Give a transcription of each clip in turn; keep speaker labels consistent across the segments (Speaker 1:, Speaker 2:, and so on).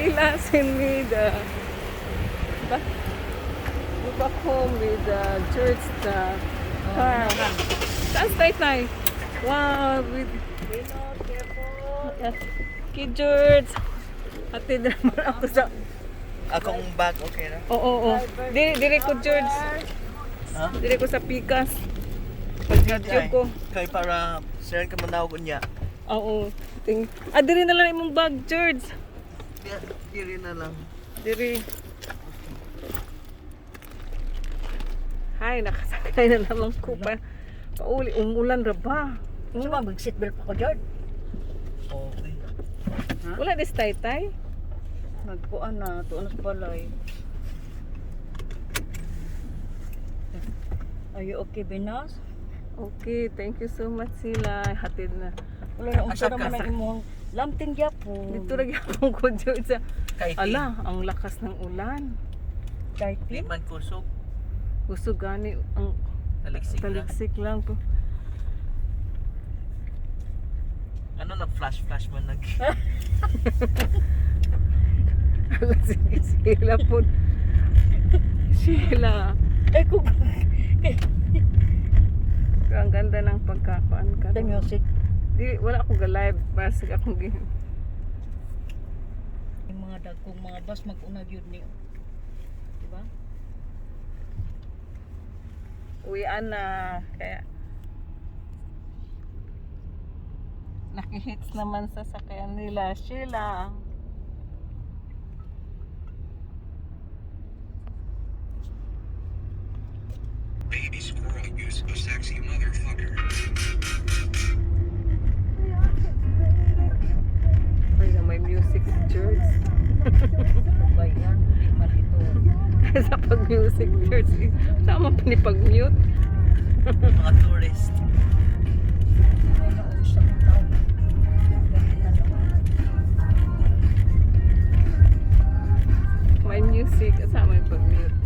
Speaker 1: Sheila sent me the back home with the church, the car. Saan tay? Wow, with Kid George. Hatid naman ako sa...
Speaker 2: Akong bag, okay na?
Speaker 1: Oo. Dire ko George.
Speaker 2: Ha?
Speaker 1: Dire ko sa Pikas. Pag-YouTube ko.
Speaker 2: Kaya para sir ka manawag niya.
Speaker 1: Oo. Dire na lang imong bag, George.
Speaker 2: Diri na lang.
Speaker 1: Dire. Hay, nakasakay na naman ko pa. Pauli, umulan ra ba?
Speaker 3: Suma, mag-seatbelt pa ko, George.
Speaker 2: Okay.
Speaker 1: Wala dis tay-tay.
Speaker 3: Nagkuan na, tuon sa balay. Are you okay, Benas?
Speaker 1: Okay, thank you so much sila. Hatid na.
Speaker 3: Wala na, unsa naman ang imong lamting gyapon.
Speaker 1: Dito ra gyapon ko George sa...
Speaker 2: Kahit
Speaker 1: Ala, ang lakas ng ulan.
Speaker 3: Kahit
Speaker 2: di man kusog.
Speaker 1: Gusto gani ang taliksik lang to.
Speaker 2: Ano nag-flash man nag...
Speaker 1: Sige, sila po. Sila.
Speaker 3: Ay, kung...
Speaker 1: Pero ang ganda ng pagkakuan ka.
Speaker 3: The music.
Speaker 1: Di, wala akong ga-live. Basig akong
Speaker 3: Yung mga dagkong mga bus mag-unag yun niyo. Diba?
Speaker 1: uwian na. Kaya nakihits naman sa sakyan nila. Sheila.
Speaker 4: Baby squirrel, you a sexy motherfucker.
Speaker 1: Ay, may music church.
Speaker 3: Ba yan? Hindi man ito.
Speaker 1: Sa pag-music church. Tama pa ni pag-mute.
Speaker 2: Mga tourist.
Speaker 3: May nausap ng tao. Ganyan na naman.
Speaker 1: May music. Kasama yung pag-mute.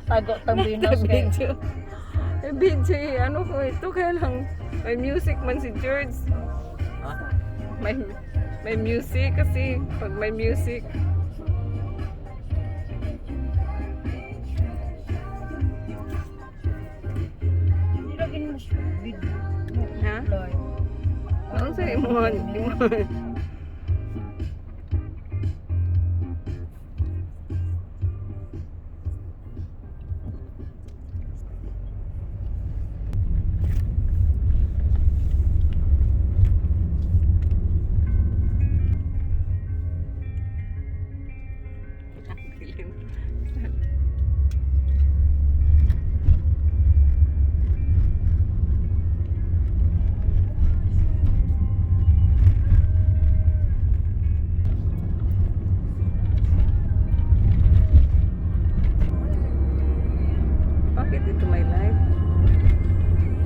Speaker 3: Tago tang Benas kay.
Speaker 1: Video. Video, ano ko ito kaya lang may music man si George.
Speaker 2: Ha?
Speaker 1: May music kasi pag may music.
Speaker 3: Hindi lagi mo video.
Speaker 1: Ha?
Speaker 3: Live.
Speaker 1: Ano sa imo? Bakit ito may live?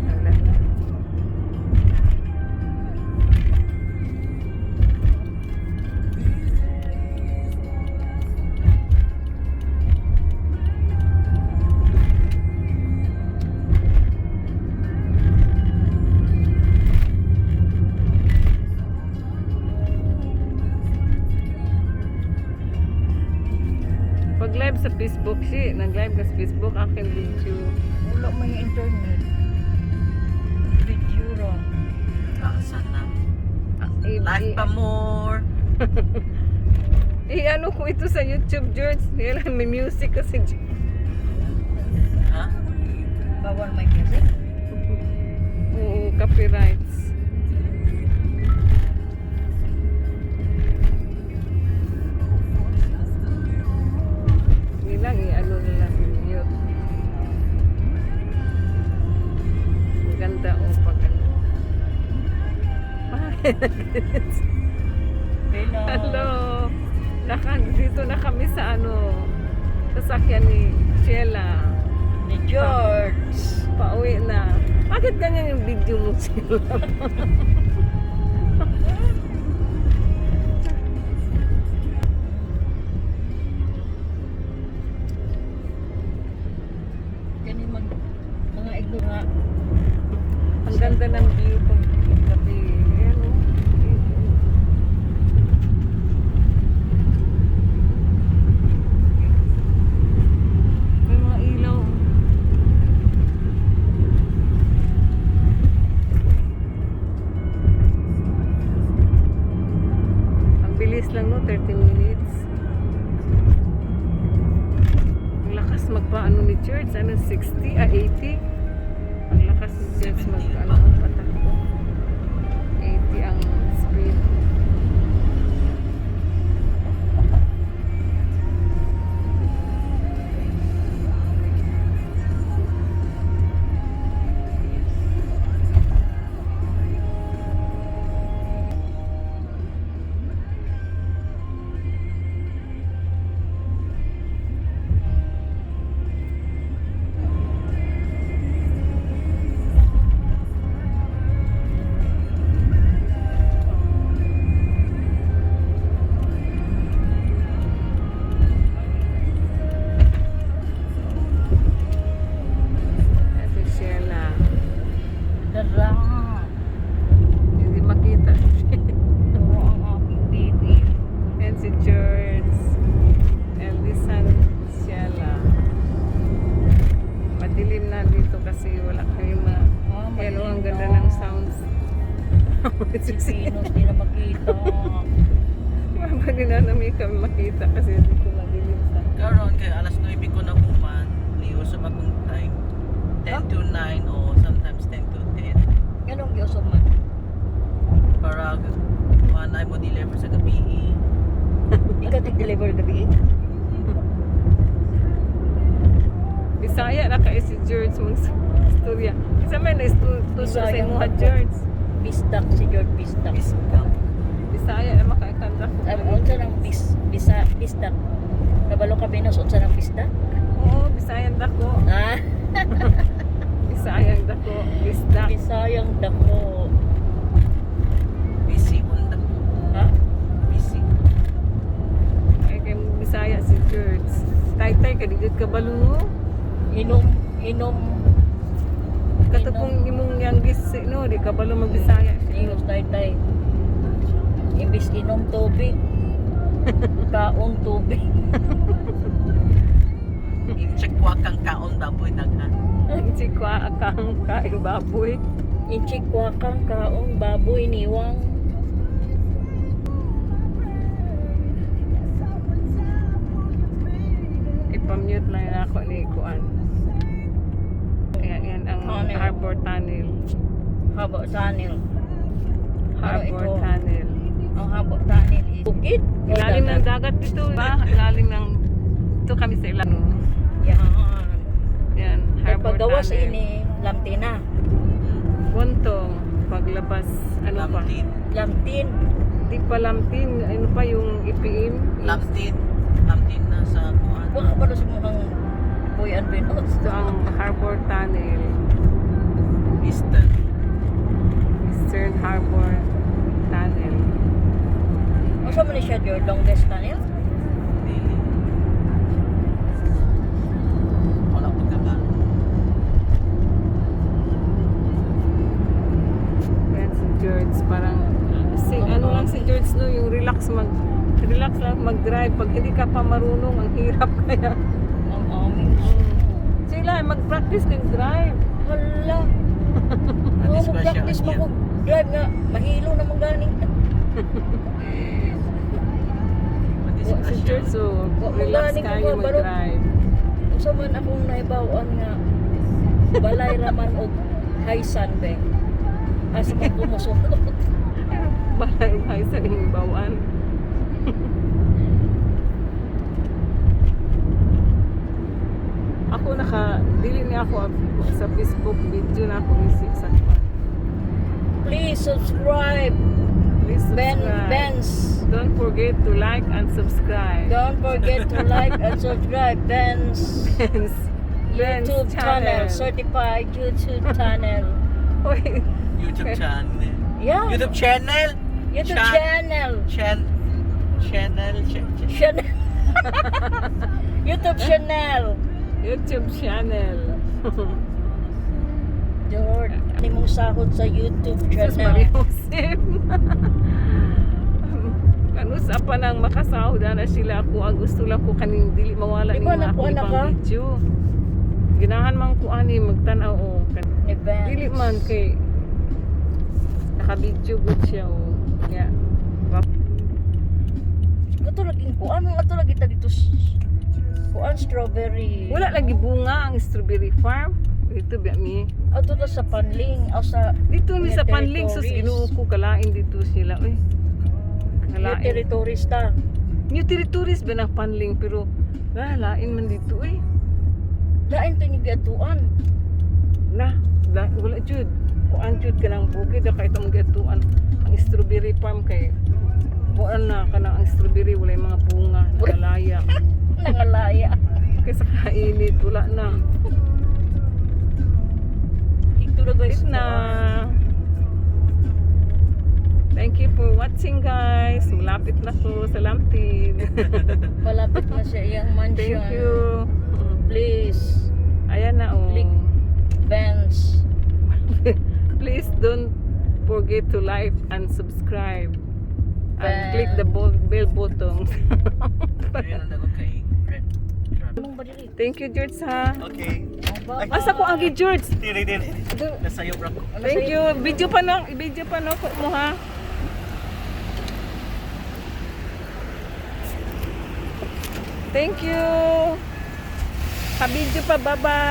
Speaker 1: Wala na. Pag live sa Facebook siya, nag-live ka sa Facebook, akin video.
Speaker 3: Wala may internet. Video ra.
Speaker 2: Sana.
Speaker 1: Eh,
Speaker 2: Life pa more.
Speaker 1: ano ko ito sa YouTube, George? Kailan may music kasi.
Speaker 2: Ha?
Speaker 3: Bawal may music.
Speaker 1: Oo, copyrights. Hindi lang, ano nila, mute. Ang ganda o pag ano. Hello. Dito na kami sa ano, sasakyan ni Shella.
Speaker 3: Ni George.
Speaker 1: Pauwi na. Bakit ganyan yung video mo, Shella?
Speaker 3: Kani mga igno nga.
Speaker 1: Ang ganda ng view pag gabi. Ayan o. May mga ilaw. Ang bilis lang no, 30 minutes. Ang lakas magpaano ni Church, ano 60, 80? Ang lakas ni Church
Speaker 2: 70
Speaker 1: mag ano, patakbo. 80 ang speed. Ito Shella.
Speaker 3: Dara.
Speaker 1: Hindi makita.
Speaker 3: Oo, ang aking baby.
Speaker 1: And si George. And this son, Shella. Madilim na dito kasi wala kayo hello, ang ganda ng sounds.
Speaker 3: Si Pinos, di na makita.
Speaker 1: Mabali na namin kami makita kasi dito madilim sa.
Speaker 2: Karon kay alas 9 ko na human, niyo sa akong time. 10 to 9 o sometimes 10 to 10.
Speaker 3: Ganong giyosog man.
Speaker 2: Para manay mo deliver sa gabi.
Speaker 3: Ikaw tig-deliver gabi?
Speaker 1: Bisaya na kayo si George mong istorya. Isa man na istorya sa
Speaker 3: Bisaya.
Speaker 1: imuha George.
Speaker 3: Pistak si George Pistak.
Speaker 2: Pistak.
Speaker 1: Bisaya na makaikanta ko.
Speaker 3: Unsa nang pistak? Kabalo ka Pinos, unsa nang pistak?
Speaker 1: Oo, Bisayang dako.
Speaker 3: Ah,
Speaker 1: Bisayang dako. Bisdak.
Speaker 3: Bisayang dako.
Speaker 2: Busy on the
Speaker 3: Ha?
Speaker 2: busy.
Speaker 1: Ay kay Bisaya si George. Tay-tay ka digit ka balungo.
Speaker 3: Inom.
Speaker 1: Katapong imong youngest no, di ka balo magbisaya.
Speaker 3: Inom tay. Imbis inom tubig. Kaon tubig.
Speaker 2: I-check ko kang kaon baboy daghan.
Speaker 1: Chikwa akang kaing baboy.
Speaker 3: Ichikwa kang kaon baboy niwang.
Speaker 1: Ipamute lang ako ni Kuan. Yan ang
Speaker 3: Tunnel.
Speaker 1: Harbor Tunnel.
Speaker 3: Habo tanil.
Speaker 1: Harbor
Speaker 3: ito?
Speaker 1: Tunnel.
Speaker 3: Ang habo tanil is bukid. o
Speaker 1: Ilalim ng
Speaker 3: dagat?
Speaker 1: dagat dito ba? Ilalim ng ito kami sa ilalim.
Speaker 3: Yan.
Speaker 1: Yan, Harbor
Speaker 3: Paggawa sa
Speaker 1: Tunnel.
Speaker 3: ini lamtina.
Speaker 1: Buntong paglabas ano pa?
Speaker 2: Lamtin.
Speaker 3: Lamtin.
Speaker 1: Di pa lamtin, ano pa yung ipiim?
Speaker 2: Lamtin. Lamtin na sa kuan.
Speaker 3: Wala ka ba sa mukhang Boyan Pinos?
Speaker 1: Ito ang Harbor Tunnel.
Speaker 2: Eastern.
Speaker 1: Eastern Harbor Tunnel.
Speaker 3: Ano sa Malaysia your longest tunnel?
Speaker 2: Dili. Wala ko ka.
Speaker 1: Yan si George, parang ano lang si George no, yung relax lang mag-drive. Pag hindi ka pa marunong, ang hirap kaya.
Speaker 3: Ang aming.
Speaker 1: Sila, mag-practice kang drive.
Speaker 3: Hala. Oo,
Speaker 2: Disgrasya
Speaker 3: mag-practice
Speaker 2: ka
Speaker 3: mo
Speaker 2: niya.
Speaker 3: ko. Drive nga. Mahilo na mong galing.
Speaker 1: Si George, so relax
Speaker 3: Galing
Speaker 1: kayo
Speaker 3: ko, baro.
Speaker 1: mag-drive.
Speaker 3: Usa man akong naibawaan nga balay raman og haisan be. As man kumusunod.
Speaker 1: Balay sa inyong bawaan. ako dili ni ako sa Facebook video na ako sa
Speaker 3: Please subscribe.
Speaker 1: Please subscribe.
Speaker 3: Benz.
Speaker 1: Don't forget to like and subscribe.
Speaker 3: Don't forget to like and subscribe Benz
Speaker 1: Ben's
Speaker 3: YouTube channel. Certified YouTube channel.
Speaker 1: Oy,
Speaker 2: YouTube channel.
Speaker 3: Yeah.
Speaker 2: YouTube channel.
Speaker 3: YouTube
Speaker 2: Chan-
Speaker 3: channel.
Speaker 2: Channel.
Speaker 3: Channel. YouTube channel.
Speaker 1: YouTube channel.
Speaker 3: George, ano mong sahod sa YouTube
Speaker 1: Jesus
Speaker 3: channel?
Speaker 1: Maria Joseph. Ano sa pa nang makasahod na sila ako. Ang gusto lang ko kaning dili mawala
Speaker 3: Di
Speaker 1: ni
Speaker 3: ba
Speaker 1: mga akong
Speaker 3: nakuha na
Speaker 1: ibang
Speaker 3: ka?
Speaker 1: video. Ginahan man ko ani magtanaw o.
Speaker 3: Events.
Speaker 1: Dili man kay naka-video good siya o. Yeah.
Speaker 3: Ato lagi kuan, ato lagi ta dito kuan strawberry.
Speaker 1: Wala lagi bunga ang strawberry farm. Dito biya mi.
Speaker 3: Ato ta sa Panling o sa
Speaker 1: Dito ni
Speaker 3: New
Speaker 1: sa Panling sus
Speaker 3: territories.
Speaker 1: ginuo ko kalain dito sila. Uy.
Speaker 3: New
Speaker 1: Kalain.
Speaker 3: territories ta.
Speaker 1: New territories ba ng Panling pero lain man dito eh.
Speaker 3: Lain to ni gatuan.
Speaker 1: Wala jud. Kuan jud kanang bukid kay itong gatuan. Ang strawberry farm kay kuan na kanang ang strawberry wala mga bunga, nagalaya.
Speaker 3: Nangalaya.
Speaker 1: Kay sa kainit wala na.
Speaker 3: Ito na guys
Speaker 1: Na. Thank you for watching guys. Malapit na ko sa Lamptin.
Speaker 3: Malapit na sa iyang mansion.
Speaker 1: Thank you.
Speaker 3: Please,
Speaker 1: Ayan na oh.
Speaker 3: click Benz.
Speaker 1: Please don't forget to like and subscribe. And
Speaker 3: Bell.
Speaker 1: click the bell button.
Speaker 2: Ayun ang kay Red.
Speaker 3: Anong ba dili?
Speaker 1: Thank you George ha.
Speaker 2: Okay.
Speaker 3: Bye-bye.
Speaker 1: Asa ko agi George.
Speaker 2: Dili. Nasayo bro.
Speaker 1: Thank you. Video pa no ko mo ha. Thank you. Pa-video pa, bye-bye.